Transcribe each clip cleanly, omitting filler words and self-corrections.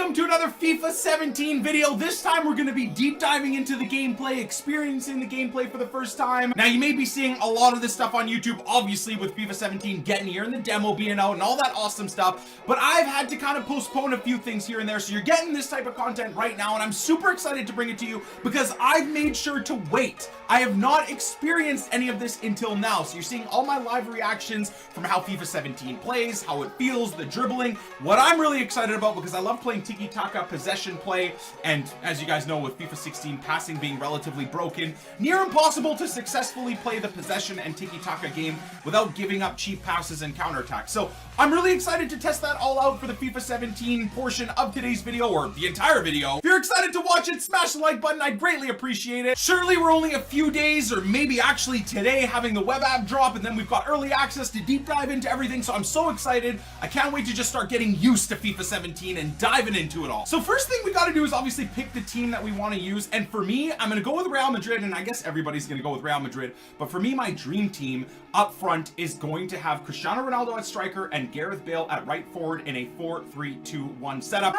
welcome to another FIFA 17 video. This time we're going to be deep diving into the gameplay, experiencing the gameplay for the first time. Now you may be seeing a lot of this stuff on YouTube, obviously with FIFA 17 getting here and the demo being out and all that awesome stuff, but I've had to kind of postpone a few things here and there, so you're getting this type of content right now, and I'm super excited to bring it to you because I've made sure to wait. I have not experienced any of this until now, so you're seeing all my live reactions from how FIFA 17 plays, how it feels, the dribbling, what I'm really excited about because I love playing tiki-taka possession play, and as you guys know, with FIFA 16 passing being relatively broken, near impossible to successfully play the possession and tiki-taka game without giving up cheap passes and counterattacks. So I'm really excited to test that all out for the FIFA 17 portion of today's video, or the entire video. If you're excited to watch it, smash the like button, I'd greatly appreciate it. Surely we're only a few days, or maybe actually today, having the web app drop, and then we've got early access to deep dive into everything, so I'm so excited. I can't wait to just start getting used to FIFA 17 and diving into it all. So first thing we gotta do is obviously pick the team that we want to use, and for me, I'm gonna go with Real Madrid, and I guess everybody's gonna go with Real Madrid, but for me, my dream team up front is going to have Cristiano Ronaldo at striker and Gareth Bale at right forward in a 4-3-2-1 setup.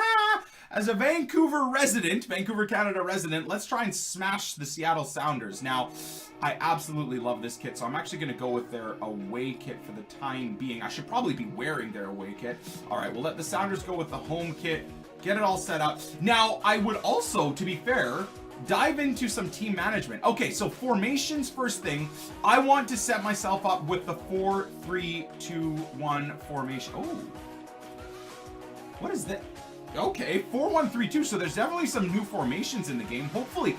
As a Vancouver Canada resident, let's try and smash the Seattle Sounders. Now, I absolutely love this kit, so I'm actually going to go with their away kit for the time being. I should probably be wearing their away kit. All right, we'll let the Sounders go with the home kit, get it all set up. Now, I would also, to be fair, dive into some team management. Okay, so formations first thing. I want to set myself up with the 4-3-2-1 formation. Oh, what is that? Okay, 4-1-3-2, so there's definitely some new formations in the game, hopefully.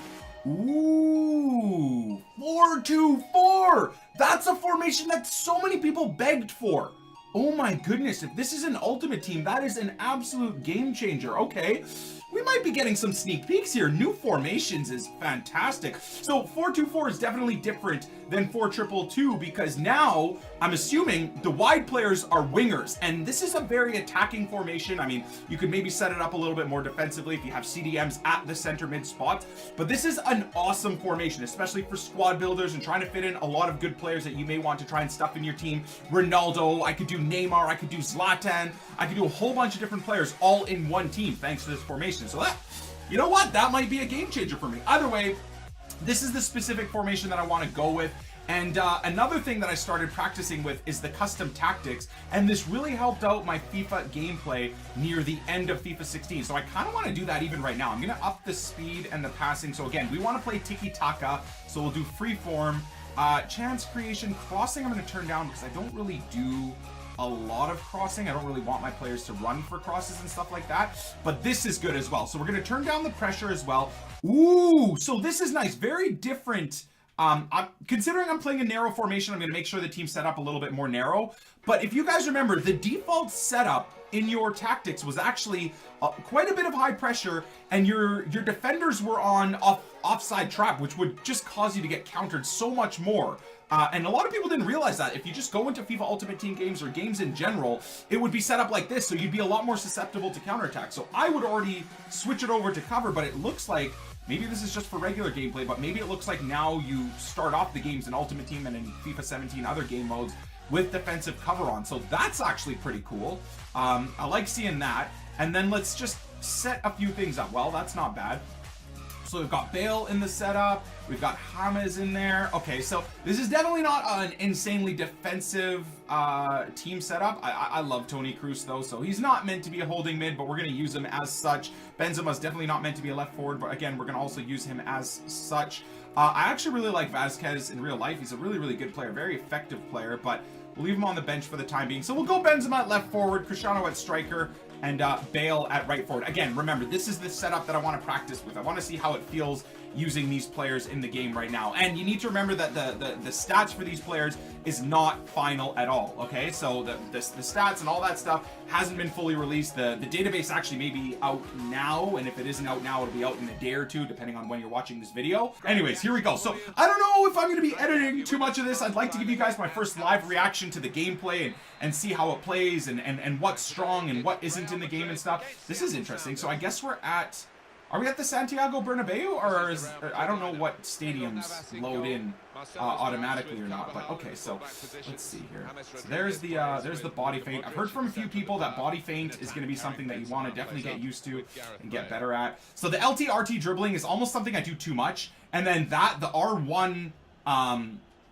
Ooh, 4-2-4. That's a formation that so many people begged for. Oh my goodness, if this is an ultimate team, that is an absolute game changer. Okay, we might be getting some sneak peeks here. New formations is fantastic. So 4-2-4 is definitely different than 4-2-2 because now I'm assuming the wide players are wingers, and this is a very attacking formation. I mean, you could maybe set it up a little bit more defensively if you have CDMs at the center mid spot, but this is an awesome formation, especially for squad builders and trying to fit in a lot of good players that you may want to try and stuff in your team. Ronaldo, I could do Neymar, I could do Zlatan, I could do a whole bunch of different players all in one team thanks to this formation. So that, you know what, that might be a game changer for me. Either way, this is the specific formation that I want to go with. And another thing that I started practicing with is the custom tactics, and this really helped out my FIFA gameplay near the end of FIFA 16. So I kind of want to do that even right now. I'm going to up the speed and the passing. So again, we want to play tiki-taka, so we'll do free form, chance creation, crossing I'm going to turn down because I don't really do a lot of crossing. I don't really want my players to run for crosses and stuff like that, but this is good as well. So we're going to turn down the pressure as well. Ooh, so this is nice. Very different. Considering I'm playing a narrow formation, I'm going to make sure the team's set up a little bit more narrow. But if you guys remember, the default setup in your tactics was actually quite a bit of high pressure, and your defenders were on offside trap, which would just cause you to get countered so much more. And a lot of people didn't realize that. If you just go into FIFA Ultimate Team games or games in general, it would be set up like this, so you'd be a lot more susceptible to counterattack. So I would already switch it over to cover, but it looks like maybe this is just for regular gameplay, but maybe it looks like now you start off the games in Ultimate Team and in FIFA 17 other game modes with defensive cover on. So that's actually pretty cool. I like seeing that. And then let's just set a few things up. Well, that's not bad. So we've got Bale in the setup. We've got James in there. Okay, so this is definitely not an insanely defensive team setup. I love Toni Kroos though, so he's not meant to be a holding mid, but we're going to use him as such. Benzema's definitely not meant to be a left forward, but again, we're going to also use him as such. I actually really like Vasquez in real life. He's a really, really good player, very effective player, but we'll leave him on the bench for the time being. So we'll go Benzema at left forward, Cristiano at striker, and Bale at right forward. Again, remember, this is the setup that I want to practice with. I want to see how it feels using these players in the game right now. And you need to remember that the stats for these players is not final at all, okay? So the stats and all that stuff hasn't been fully released. The database actually may be out now, and if it isn't out now, it'll be out in a day or two, depending on when you're watching this video. Anyways, here we go. So I don't know if I'm going to be editing too much of this. I'd like to give you guys my first live reaction to the gameplay and see how it plays and what's strong and what isn't in the game and stuff. This is interesting. So I guess we're at Are we at the Santiago Bernabeu, or is, I don't know what stadiums load in automatically or not, but okay, so let's see here. So there's the body feint. I've heard from a few people that body feint is going to be something that you want to definitely get used to and get better at. So the LT-RT dribbling is almost something I do too much, and then the R1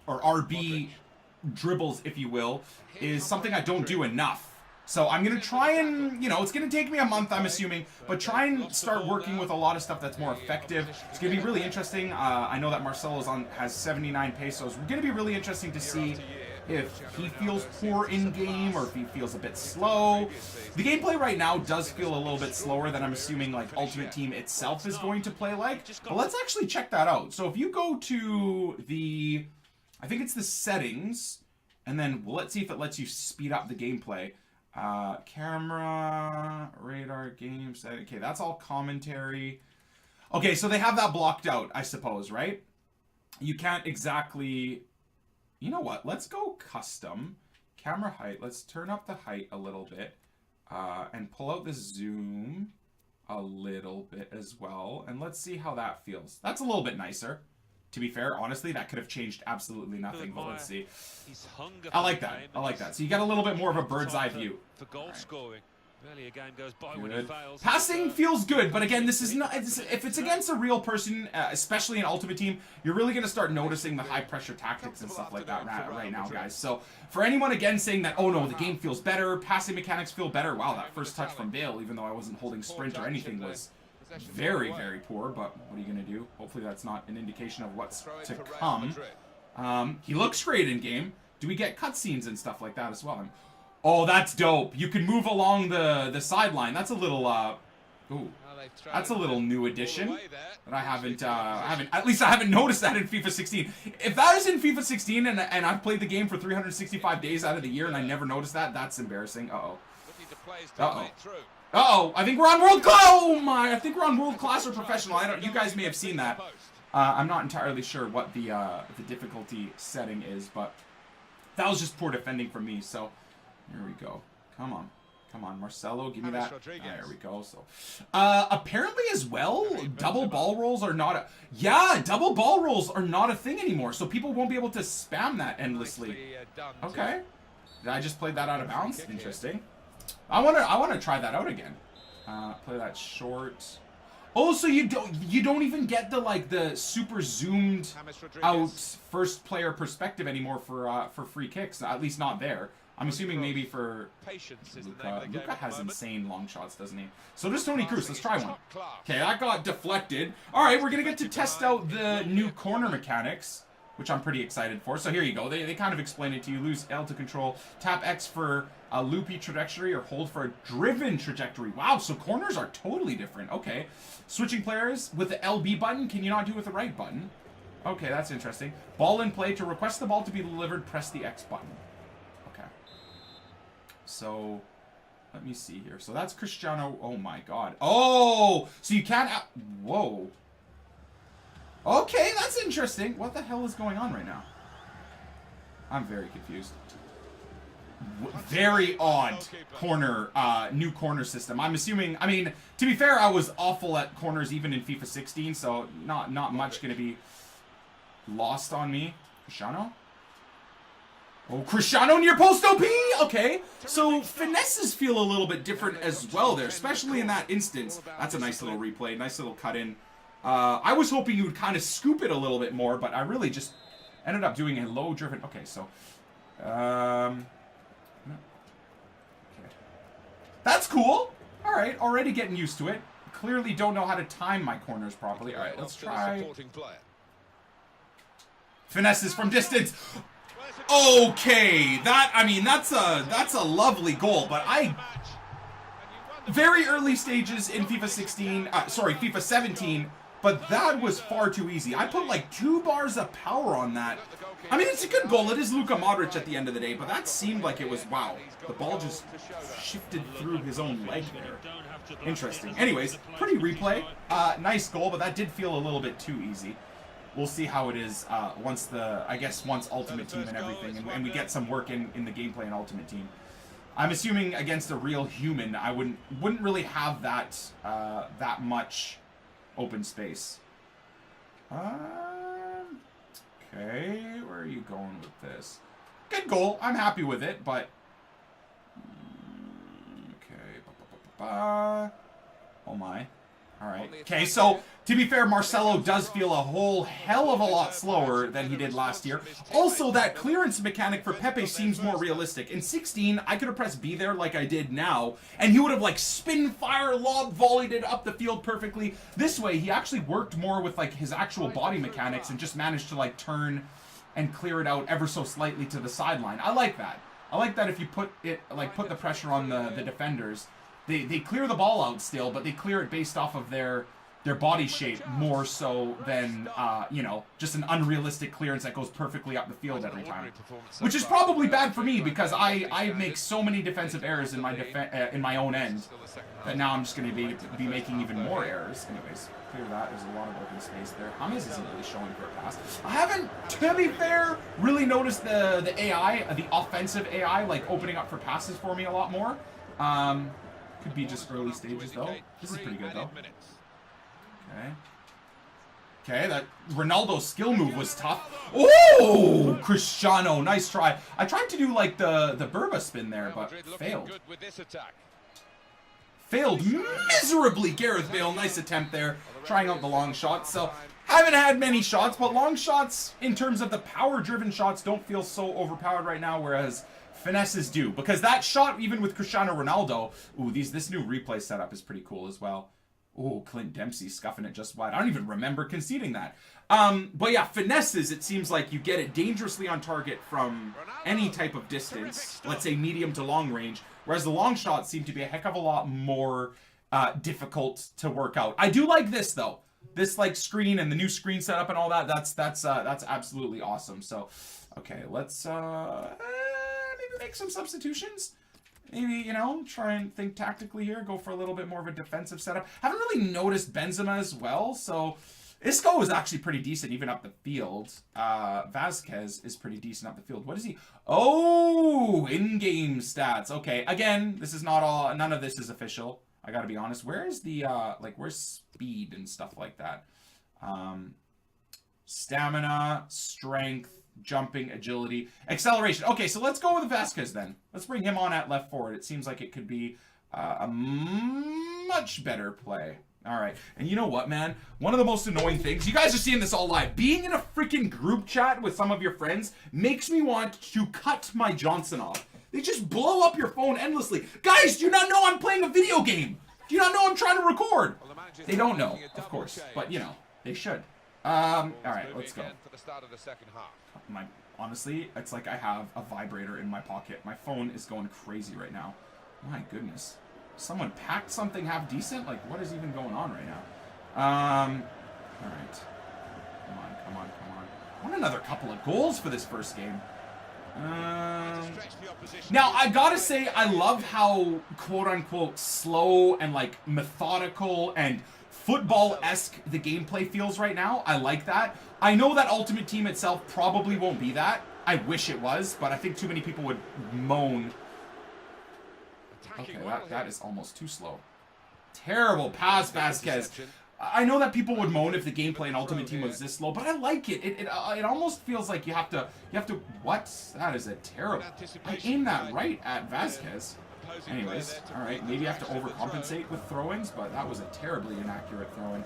or RB dribbles, if you will, is something I don't do enough. So I'm going to try and, you know, it's going to take me a month, I'm assuming, but try and start working with a lot of stuff that's more effective. It's going to be really interesting. I know that Marcelo's has 79 pesos. It's going to be really interesting to see if he feels poor in-game or if he feels a bit slow. The gameplay right now does feel a little bit slower than I'm assuming like Ultimate Team itself is going to play like. But let's actually check that out. So if you go to the, I think it's the settings, and then let's see if it lets you speed up the gameplay. Camera, radar, game set. Okay, that's all commentary. Okay, so they have that blocked out, I suppose, right? You can't exactly... You know what? Let's go custom. Camera height. Let's turn up the height a little bit. And pull out the zoom a little bit as well. And let's see how that feels. That's a little bit nicer. To be fair, honestly, that could have changed absolutely nothing, but let's see. I like that. I like that. So you get a little bit more of a bird's eye view. Good. Passing feels good, but again, this is not. If it's against a real person, especially in Ultimate Team, you're really going to start noticing the high pressure tactics and stuff like that right now, guys. So for anyone again saying that, oh no, the game feels better, passing mechanics feel better. Wow, that first touch from Bale, even though I wasn't holding sprint or anything, was very, very poor, but what are you going to do? Hopefully that's not an indication of what's to come. He looks great in game. Do we get cutscenes and stuff like that as well? Oh, that's dope. You can move along the sideline. That's a little, ooh, that's a little new addition that I haven't, at least I haven't noticed that in FIFA 16. If that is in FIFA 16 and I've played the game for 365 days out of the year and I never noticed that, that's embarrassing. Uh-oh. Uh-oh. Uh-oh, I think we're on world class. Oh my, I think we're on world class or professional. You guys may have seen that. I'm not entirely sure what the difficulty setting is, but that was just poor defending from me. So here we go. Come on. Come on, Marcelo, give me that. There we go. So apparently as well, double ball rolls are not a double ball rolls are not a thing anymore. So people won't be able to spam that endlessly. Okay. Did I just play that out of bounds? Interesting. I wanna try that out again. Play that short. Oh, so you don't even get the super zoomed out first player perspective anymore for free kicks. At least not there. I'm assuming maybe for Luka. Luka has insane long shots, doesn't he? So does Toni Kroos. Let's try one. Okay, that got deflected. All right, we're gonna get to test out the new corner mechanics, which I'm pretty excited for. So here you go. They kind of explain it to you. Lose L to control. Tap X for a loopy trajectory or hold for a driven trajectory. Wow, so corners are totally different. Okay. Switching players with the LB button. Can you not do it with the right button? Okay, that's interesting. Ball in play. To request the ball to be delivered, press the X button. Okay. So, let me see here. So that's Cristiano. Oh my god. Oh! So you can't... Whoa. Okay, that's interesting. What the hell is going on right now? I'm very confused. Very odd corner, new corner system. I'm assuming, I mean, to be fair, I was awful at corners even in FIFA 16, so not much going to be lost on me. Cristiano? Oh, Cristiano near post OP! Okay, so finesses feel a little bit different as well there, especially in that instance. That's a nice little replay, nice little cut in. I was hoping you would kind of scoop it a little bit more, but I really just ended up doing a low driven. Okay, so, okay. That's cool. All right, already getting used to it. Clearly don't know how to time my corners properly. All right, let's try. Finesses from distance. Okay, that's a lovely goal, but very early stages in FIFA 16, FIFA 17, but that was far too easy. I put like 2 bars of power on that. I mean, it's a good goal. It is Luka Modric at the end of the day, but that seemed like it was, wow. The ball just shifted through his own leg there. Interesting. Anyways, pretty replay. Nice goal, but that did feel a little bit too easy. We'll see how it is once Ultimate Team and everything, and we get some work in the gameplay in Ultimate Team. I'm assuming against a real human, I wouldn't really have that that much open space. Okay, where are you going with this? Good goal. I'm happy with it, but... Okay. Oh my. Alright. Okay, so, to be fair, Marcelo does feel a whole hell of a lot slower than he did last year. Also, that clearance mechanic for Pepe seems more realistic. In 16, I could have pressed B there like I did now, and he would have, like, spin, fire, lob, volleyed it up the field perfectly. This way, he actually worked more with, like, his actual body mechanics and just managed to, like, turn and clear it out ever so slightly to the sideline. I like that. I like that if you put it, like, put the pressure on the defenders. They clear the ball out still, but they clear it based off of their body shape more so than, you know, just an unrealistic clearance that goes perfectly up the field every time. Which is probably bad for me because I make so many defensive errors in my own end that now I'm just going to be making even more errors. Anyways, clear that. There's a lot of open space there. James isn't really showing for a pass. I haven't, to be fair, really noticed the AI, the offensive AI, like opening up for passes for me a lot more. Could be just early stages, though. This is pretty good, though. Okay. Okay, that Ronaldo skill move was tough. Oh! Cristiano, nice try. I tried to do, like, the Burba spin there, but failed. Failed miserably. Gareth Bale, nice attempt there. Trying out the long shots. So, haven't had many shots, but long shots, in terms of the power-driven shots, don't feel so overpowered right now, whereas... finesses do, because that shot, even with Cristiano Ronaldo, ooh, this new replay setup is pretty cool as well. Ooh, Clint Dempsey scuffing it just wide. I don't even remember conceding that. But yeah, finesses, it seems like you get it dangerously on target from any type of distance, let's say medium to long range, whereas the long shots seem to be a heck of a lot more difficult to work out. I do like this, though. This, like, screen and the new screen setup and all that, that's absolutely awesome. So, okay, let's... make some substitutions. Maybe, you know, try and think tactically here. Go for a little bit more of a defensive setup. Haven't really noticed Benzema as well, so Isco is actually pretty decent even up the field. Vasquez is pretty decent up the field. What is he? Oh, in-game stats. Okay, again, this is not all, none of this is official. I gotta be honest. Where is the, like, where's speed and stuff like that? Stamina, strength, jumping, agility, acceleration. Okay, so let's go with Vasquez then. Let's bring him on at left forward. It seems like it could be a much better play. All right, and you know what, man? One of the most annoying things, you guys are seeing this all live, being in a freaking group chat with some of your friends makes me want to cut my Johnson off. They just blow up your phone endlessly. Guys, do you not know I'm playing a video game? Do you not know I'm trying to record? They don't know, of course, but, you know, they should. All right, let's go. Honestly, it's like I have a vibrator in my pocket. My phone is going crazy right now. My goodness. Someone packed something half decent? Like, what is even going on right now? All right. Come on, come on, come on. I want another couple of goals for this first game. Now, I gotta say, I love how quote-unquote slow and, like, methodical and football-esque the gameplay feels right now. I like that. I know that Ultimate Team itself probably won't be that. I wish it was, but I think too many people would moan. Okay, that is almost too slow. Terrible pass, Vasquez. I know that people would moan if the gameplay in Ultimate Team was this slow, but I like it. It almost feels like you have to, what? That is a terrible, I aimed that right at Vasquez. Anyways, all right, maybe I have to overcompensate with throw-ins, but that was a terribly inaccurate throw-in.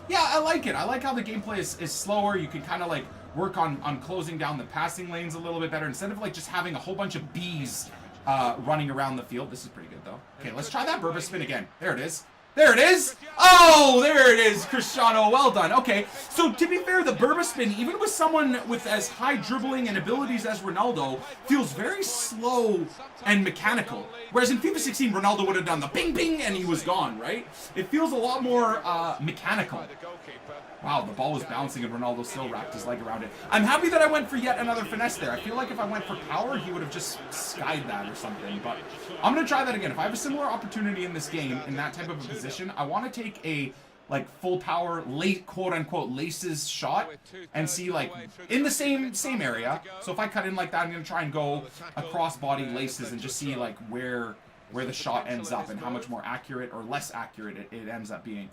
Yeah, I like it. I like how the gameplay is slower. You can kind of like work on closing down the passing lanes a little bit better instead of like just having a whole bunch of bees running around the field. This is pretty good, though. Okay, let's try that Burba spin again. There it is. There it is. Oh, there it is, Cristiano. Well done. Okay, so to be fair, the Burba spin, even with someone with as high dribbling and abilities as Ronaldo, feels very slow and mechanical. Whereas in FIFA 16, Ronaldo would have done the ping ping and he was gone, right? It feels a lot more mechanical. Wow, the ball was bouncing and Ronaldo still wrapped his leg around it. I'm happy that I went for yet another finesse there. I feel like if I went for power, he would have just skied that or something. But I'm going to try that again. If I have a similar opportunity in this game, in that type of a position, I want to take a like full power, quote-unquote laces shot and see like in the same area. So if I cut in like that, I'm going to try and go across body laces and just see like where where the shot ends up and how much more accurate or less accurate it ends up being.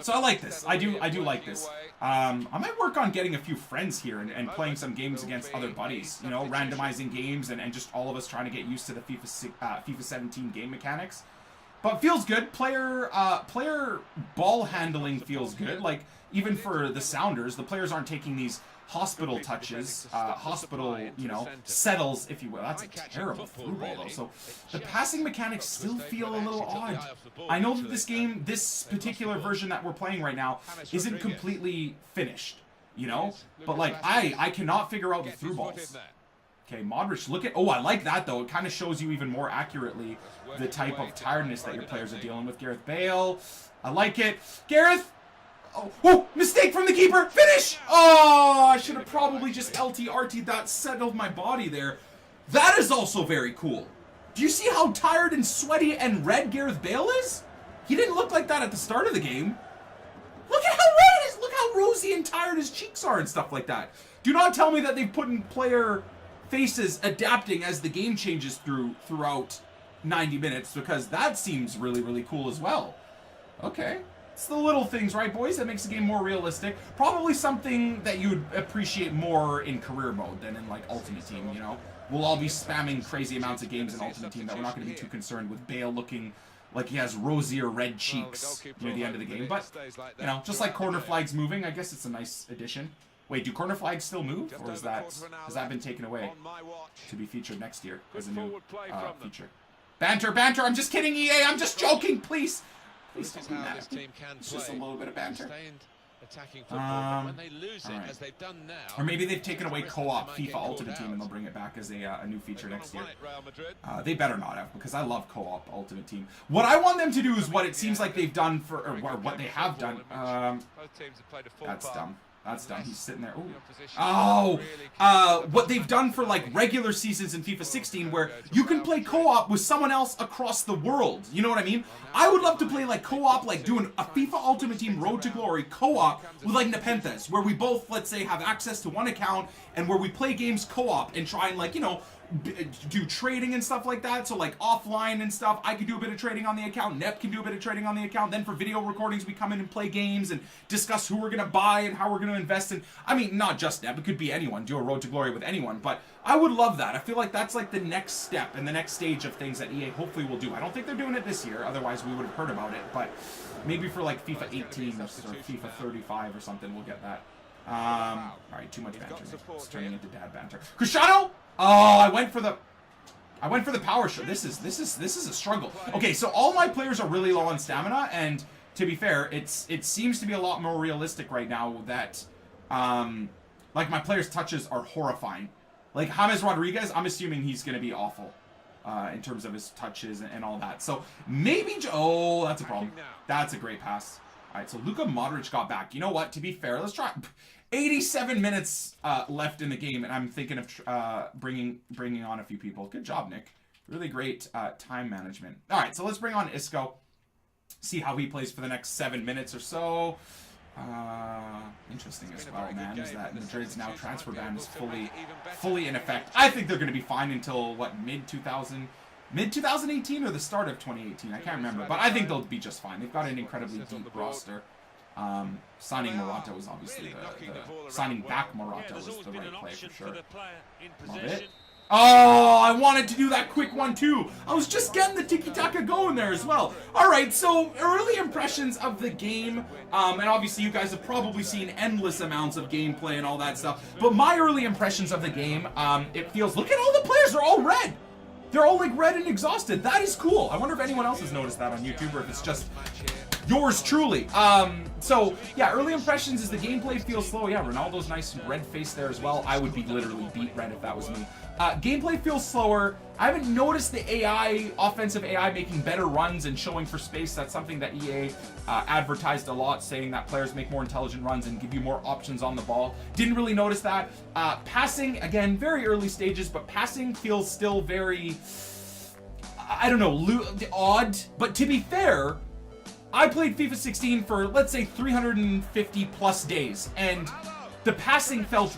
So I like this. I do like this. I might work on getting a few friends here and playing some games against other buddies. You know, randomizing games and just all of us trying to get used to the FIFA 17 game mechanics. But feels good. Player ball handling feels good. Like, even for the Sounders, the players aren't taking these hospital touches, you know, settles, if you will. That's a terrible through ball, though. So the passing mechanics still feel a little odd. I know that this particular version that we're playing right now isn't completely finished, you know? But, like, I cannot figure out the through balls. Okay, Modric, look at... Oh, I like that, though. It kind of shows you even more accurately the type of tiredness that your players are dealing with. Gareth Bale, I like it. Gareth! Oh, mistake from the keeper. Finish! Oh, I should have probably just LT-RT'd that, settled my body there. That is also very cool. Do you see how tired and sweaty and red Gareth Bale is? He didn't look like that at the start of the game. Look at how red it is. Look how rosy and tired his cheeks are and stuff like that. Do not tell me that they've put in player faces adapting as the game changes throughout 90 minutes, because that seems really, really cool as well. Okay. It's the little things, right, boys, that makes the game more realistic. Probably something that you would appreciate more in career mode than in, like, Ultimate Team, you know? We'll all be spamming crazy amounts of games in Ultimate Team that we're not going to be too concerned with Bale looking like he has rosier red cheeks near the end of the game. But, you know, just like corner flags moving, I guess it's a nice addition. Wait, do corner flags still move? Or has that been taken away to be featured next year as a new feature? Banter, I'm just kidding, EA, I'm just joking, please! Please don't be mad at me. It's just a little bit of banter. Alright. Or maybe they've taken away co-op FIFA Ultimate Team and they'll bring it back as a new feature next year. They better not have, because I love co-op Ultimate Team. What I want them to do is what it seems like they've done for, or what they have done. That's dumb. That's dumb. He's sitting there. Ooh. Oh! What they've done for, like, regular seasons in FIFA 16, where you can play co-op with someone else across the world. You know what I mean? I would love to play, like, co-op, like, doing a FIFA Ultimate Team Road to Glory co-op with, like, Nepenthes, where we both, let's say, have access to one account, and where we play games co-op and try and, like, you know, do trading and stuff like that. So, like, offline and stuff, I could do a bit of trading on the account. Nep can do a bit of trading on the account. Then for video recordings, we come in and play games and discuss who we're going to buy and how we're going to invest in. I mean, not just Nep. It could be anyone. Do a Road to Glory with anyone. But I would love that. I feel like that's, like, the next step and the next stage of things that EA hopefully will do. I don't think they're doing it this year. Otherwise, we would have heard about it. But maybe for, like, FIFA 18 or FIFA 35 or something, we'll get that. Alright, too much banter. It's turning into dad banter. Cristiano! Oh, I went for the power shot. This is a struggle. Okay, so all my players are really low on stamina, and to be fair, it seems to be a lot more realistic right now that like, my players' touches are horrifying. Like James Rodriguez, I'm assuming he's gonna be awful in terms of his touches and all that. So maybe that's a problem. That's a great pass. Alright, so Luka Modric got back. You know what? To be fair, let's try. 87 minutes left in the game, and I'm thinking of bringing on a few people. Good job, Nick. Really great time management. All right, so let's bring on Isco. See how he plays for the next 7 minutes or so. Interesting as well, man, is that Madrid's now transfer ban is fully in effect. I think they're going to be fine until, what, mid-2018 or the start of 2018? I can't remember, but I think they'll be just fine. They've got an incredibly deep roster. Signing Morata was obviously signing back Morata was the right play for sure. Love it. Oh, I wanted to do that quick one too. I was just getting the tiki-taka going there as well. Alright, so early impressions of the game, and obviously you guys have probably seen endless amounts of gameplay and all that stuff, but my early impressions of the game, it feels, look at all the players, they're all red. They're all like red and exhausted. That is cool. I wonder if anyone else has noticed that on YouTube, or if it's just yours truly. So yeah, early impressions is the gameplay feels slow. Yeah, Ronaldo's nice red face there as well. I would be literally beat red if that was me. Gameplay feels slower. I haven't noticed the AI, offensive AI, making better runs and showing for space. That's something that EA advertised a lot, saying that players make more intelligent runs and give you more options on the ball. Didn't really notice that. Passing, again, very early stages, but passing feels still very, I don't know, odd. But to be fair, I played FIFA 16 for, let's say, 350 plus days, and the passing felt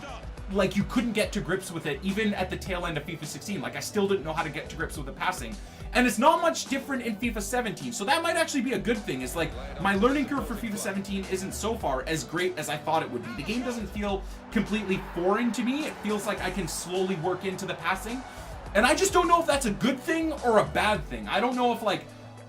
like you couldn't get to grips with it even at the tail end of FIFA 16. Like I still didn't know how to get to grips with the passing. And it's not much different in FIFA 17. So that might actually be a good thing. It's like my learning curve for FIFA 17 isn't so far as great as I thought it would be. The game doesn't feel completely foreign to me. It feels like I can slowly work into the passing. And I just don't know if that's a good thing or a bad thing. I don't know if like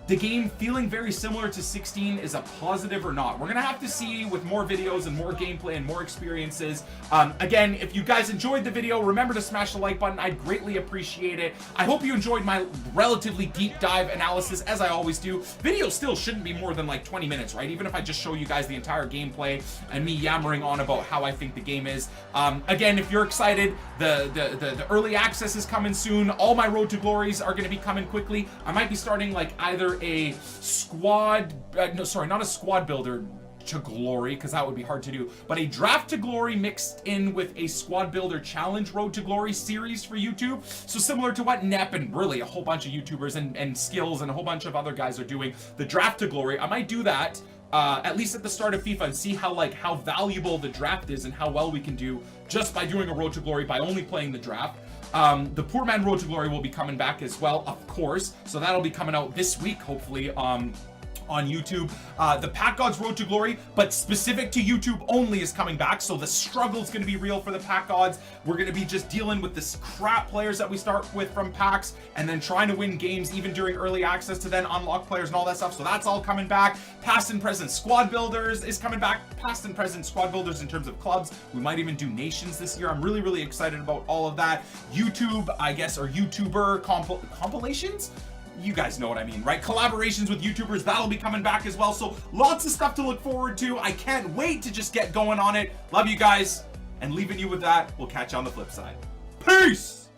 the game feeling very similar to 16 is a positive or not. We're gonna have to see with more videos and more gameplay and more experiences. Again, if you guys enjoyed the video, remember to smash the like button. I'd greatly appreciate it. I hope you enjoyed my relatively deep dive analysis, as I always do. Videos still shouldn't be more than like 20 minutes, right? Even if I just show you guys the entire gameplay and me yammering on about how I think the game is. Again, if you're excited, the early access is coming soon. All my Road to Glories are gonna be coming quickly. I might be starting like either a squad, no, sorry, not a squad builder to glory, because that would be hard to do, but a draft to glory mixed in with a squad builder challenge Road to Glory series for YouTube. So similar to what Nep and really a whole bunch of YouTubers and Skills and a whole bunch of other guys are doing, the draft to glory, I might do that at least at the start of FIFA and see how valuable the draft is and how well we can do just by doing a Road to Glory by only playing the draft. The Poor Man Road to Glory will be coming back as well, of course. So that'll be coming out this week, hopefully, on YouTube. The Pack Gods Road to Glory, but specific to YouTube only, is coming back. So the struggle is going to be real for the Pack Gods. We're going to be just dealing with this crap players that we start with from packs and then trying to win games even during early access to then unlock players and all that stuff. So that's all coming back. Past and present squad builders is coming back. Past and present squad builders in terms of clubs. We might even do nations this year. I'm really, really excited about all of that. YouTube, I guess, or YouTuber compilations? You guys know what I mean, right? Collaborations with YouTubers, that'll be coming back as well. So lots of stuff to look forward to. I can't wait to just get going on it. Love you guys. And leaving you with that, we'll catch you on the flip side. Peace!